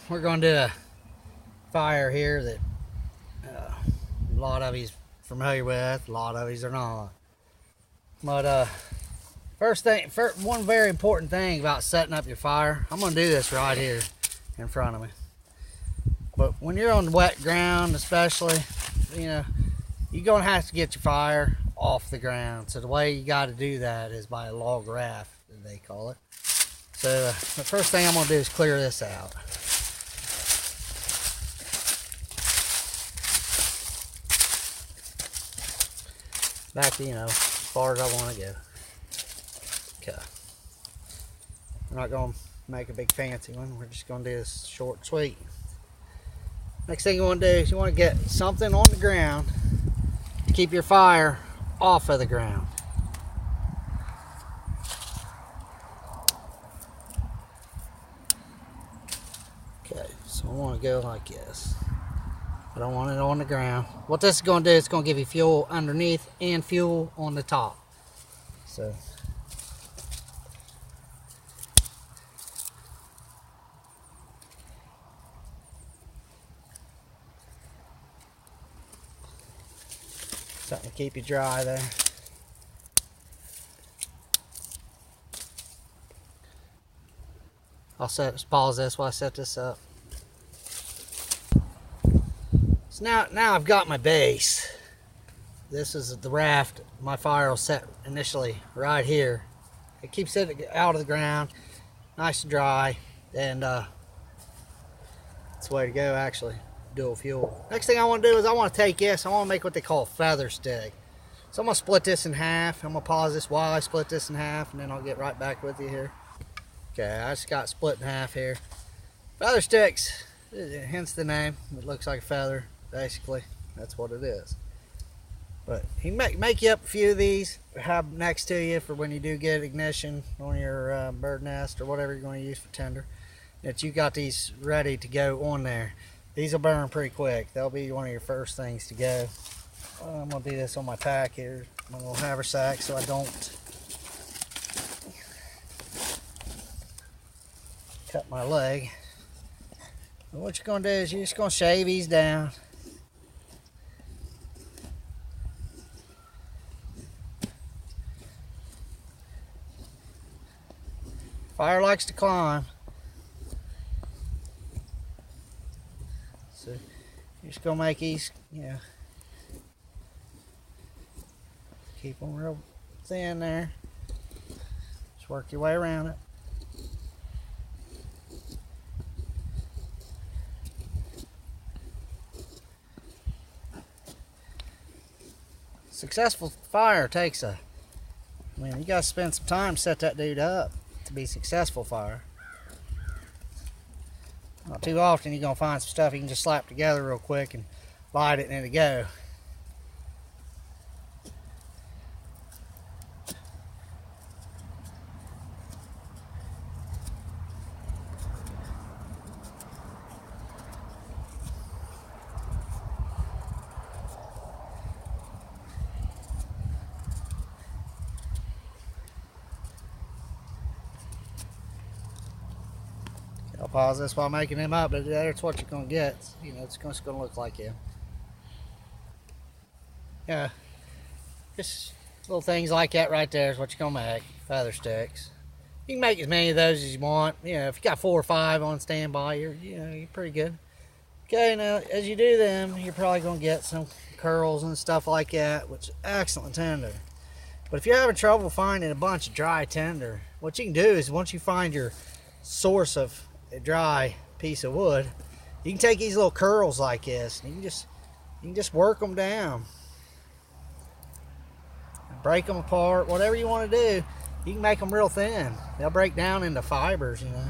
We're going to do a fire here that a lot of you's familiar with, a lot of you's are not. But one very important thing about setting up your fire, I'm going to do this right here in front of me. But when you're on wet ground especially, you're going to have to get your fire off the ground. So the way you got to do that is by a log raft, as they call it. So the first thing I'm going to do is clear this out. Back to, as far as I want to go. Okay. We're not going to make a big fancy one. We're just going to do this short and sweet. Next thing you want to do is you want to get something on the ground to keep your fire off of the ground. Okay, so I want to go like this. I don't want it on the ground. What this is going to do, it's going to give you fuel underneath and fuel on the top. So something to keep you dry there. I'll pause this while I set this up. So now I've got my base. This is the raft. My fire will set initially right here. It keeps it out of the ground, nice and dry, and that's the way to go. Actually, dual fuel. Next thing I want to do is I want to take this. I want to make what they call a feather stick. So I'm gonna split this in half. I'm gonna pause this while I split this in half, and then I'll get right back with you here. Okay, I just got split in half here. Feather sticks, hence the name. It looks like a feather. Basically, that's what it is. But you can make you up a few of these, have next to you for when you do get ignition on your bird nest or whatever you're going to use for tinder. That you got these ready to go on there. These will burn pretty quick. They'll be one of your first things to go. I'm going to do this on my pack here, my little haversack, so I don't cut my leg. But what you're going to do is you're just going to shave these down. Fire likes to climb. So you're just gonna make these, keep them real thin there. Just work your way around it. Successful fire takes you gotta spend some time to set that dude up to be successful fire. Not too often you're gonna find some stuff you can just slap together real quick and light it and it'll go. I'll pause this while making him up, but that's what you're going to get. It's going to look like him. Yeah, just little things like that right there is what you're going to make. Feather sticks. You can make as many of those as you want. If you got 4 or 5 on standby, you're pretty good. Okay, now as you do them, you're probably going to get some curls and stuff like that, which is excellent tinder. But if you're having trouble finding a bunch of dry tinder, what you can do is once you find your source of a dry piece of wood, you can take these little curls like this and you can just work them down, break them apart, whatever you want to do. You can make them real thin. They'll break down into fibers, but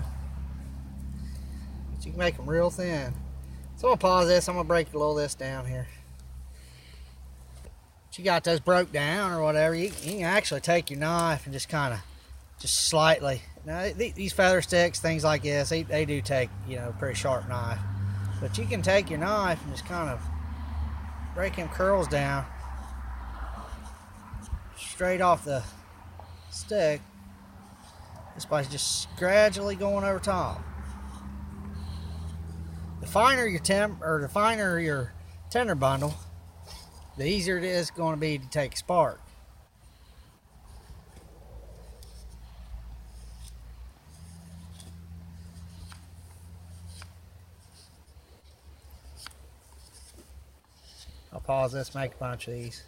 you can make them real thin. So I'm gonna pause this. I'm gonna break a little of this down here. Once you got those broke down or whatever, you can actually take your knife and just slightly. Now these feather sticks, things like this, they do take a pretty sharp knife, but you can take your knife and just kind of break them curls down straight off the stick, just by just gradually going over top. The finer your tender bundle, the easier it is going to be to take a spark. I'll pause this, make a bunch of these.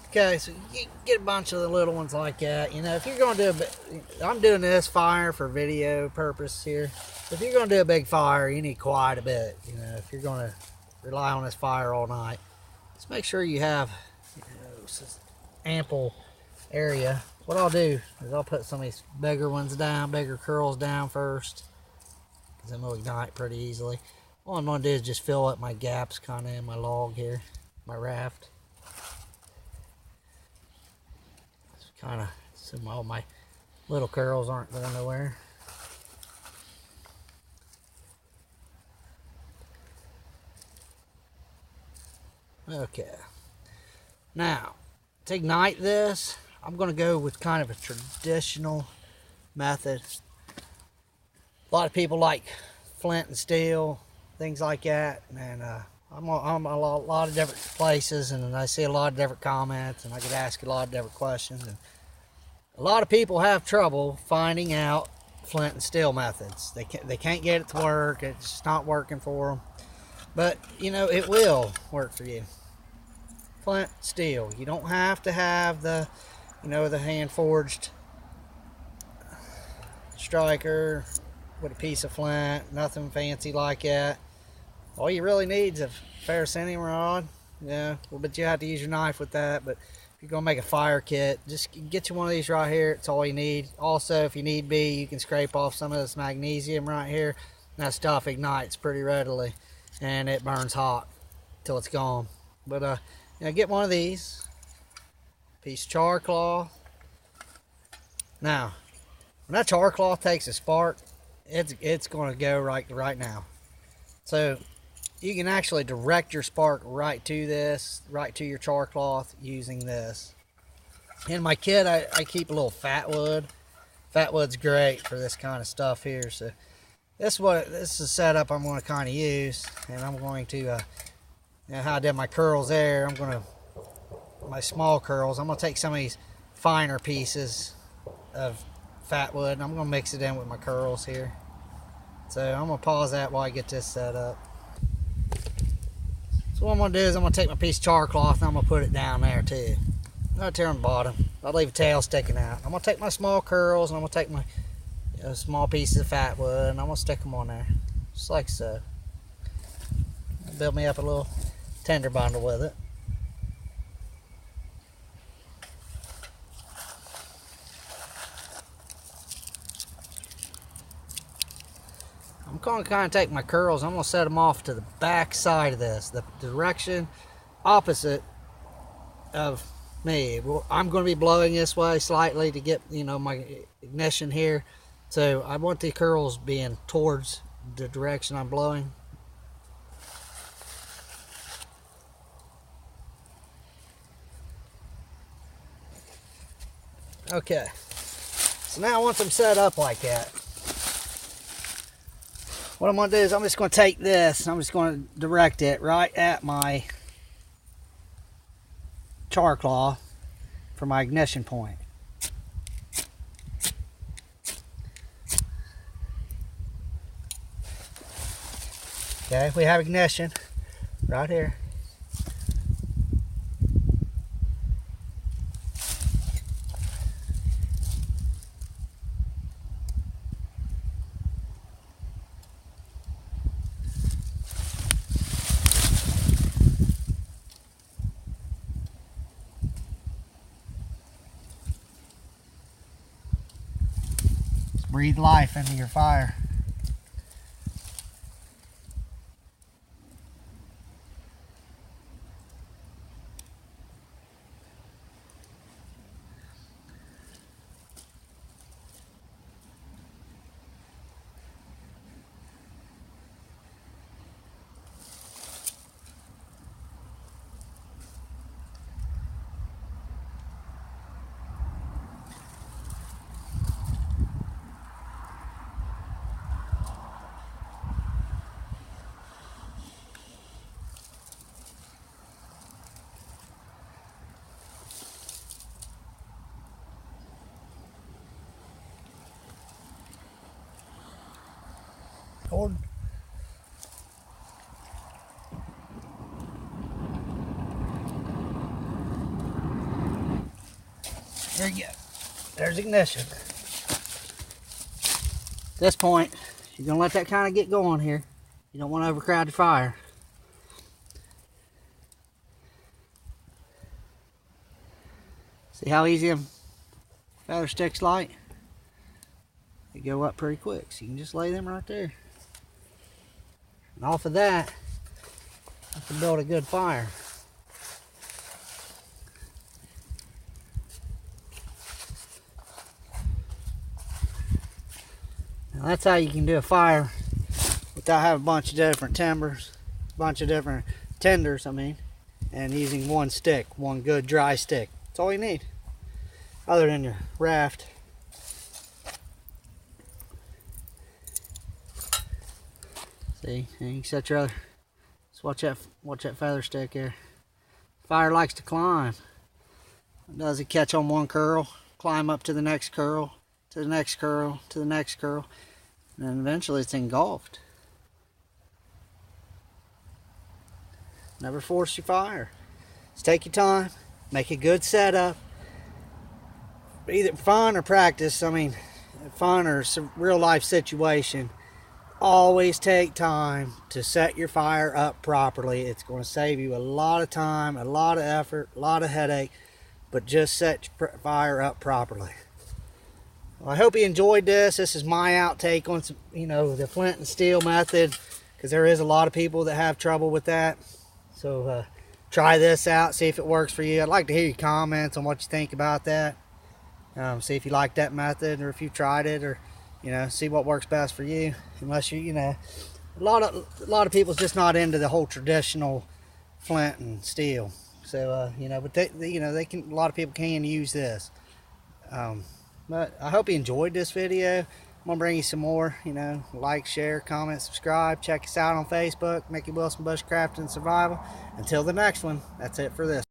Okay, so you get a bunch of the little ones like that. You know, if you're going to do a bit, I'm doing this fire for video purpose here. If you're going to do a big fire, you need quite a bit. You know, if you're going to rely on this fire all night, just make sure you have, you know, ample area. What I'll do is I'll put some of these bigger ones down, bigger curls down first, because then they'll ignite pretty easily. All I'm going to do is just fill up my gaps kind of in my log here, my raft. Kind of so all my little curls aren't going nowhere. Okay, now to ignite this, I'm going to go with kind of a traditional method. A lot of people like flint and steel, things like that, and I'm a lot of different places, and I see a lot of different comments, and I get asked a lot of different questions, and a lot of people have trouble finding out flint and steel methods. They can't get it to work. It's just not working for them. But you know, it will work for you. Flint, steel. You don't have to have the, you know, the hand forged striker with a piece of flint. Nothing fancy like that. All you really need is a ferrocerium rod. Yeah, well, but you have to use your knife with that. But if you're gonna make a fire kit, just get you one of these right here. It's all you need. Also, if you need be, you can scrape off some of this magnesium right here. That stuff ignites pretty readily, and it burns hot till it's gone. But you know, get one of these. Piece of char cloth. Now, when that char cloth takes a spark, it's going to go right now. So you can actually direct your spark right to this, right to your char cloth using this. In my kit, I keep a little fat wood. Fat wood's great for this kind of stuff here. So this is the setup I'm going to kind of use, and I'm going to, you know how I did my curls there. I'm going to, my small curls, I'm going to take some of these finer pieces of fat wood, and I'm going to mix it in with my curls here. So I'm going to pause that while I get this set up. So what I'm going to do is I'm going to take my piece of char cloth and I'm going to put it down there too. Right there on the bottom. I'll leave a tail sticking out. I'm going to take my small curls and I'm going to take my small pieces of fat wood and I'm going to stick them on there. Just like so. Build me up a little tender bundle with it. I'm going to kind of take my curls, I'm going to set them off to the back side of this, the direction opposite of me. I'm going to be blowing this way slightly to get, you know, my ignition here. So I want the curls being towards the direction I'm blowing. Okay, so now once I'm set up like that, what I'm going to do is I'm just going to take this and I'm just going to direct it right at my char cloth for my ignition point. Okay, we have ignition right here. Breathe life into your fire. recording? There you go. There's ignition. At this point, you're gonna let that kind of get going here. You don't want to overcrowd the fire. See how easy them feather sticks light? They go up pretty quick, so you can just lay them right there. And off of that, you can build a good fire. Now that's how you can do a fire without having a bunch of different timbers, a bunch of different tenders, and using one stick, one good dry stick. That's all you need, other than your raft. See, and you can set your other. Just watch that feather stick there. Fire likes to climb. It does it catch on one curl, climb up to the next curl, to the next curl, to the next curl, and then eventually it's engulfed. Never force your fire. Just take your time, make a good setup. Either fun or practice, fun or some real life situation. Always take time to set your fire up properly. It's going to save you a lot of time, a lot of effort, a lot of headache, but just set your fire up properly. Well, I hope you enjoyed this. This is my outtake on some, the flint and steel method, because there is a lot of people that have trouble with that. So try this out, see if it works for you. I'd like to hear your comments on what you think about that. See if you like that method, or if you tried it, or see what works best for you. Unless a lot of people's just not into the whole traditional flint and steel. So but they can. A lot of people can use this. But I hope you enjoyed this video. I'm gonna bring you some more. Like, share, comment, subscribe. Check us out on Facebook, Mickey Wilson Bushcraft and Survival. Until the next one, that's it for this.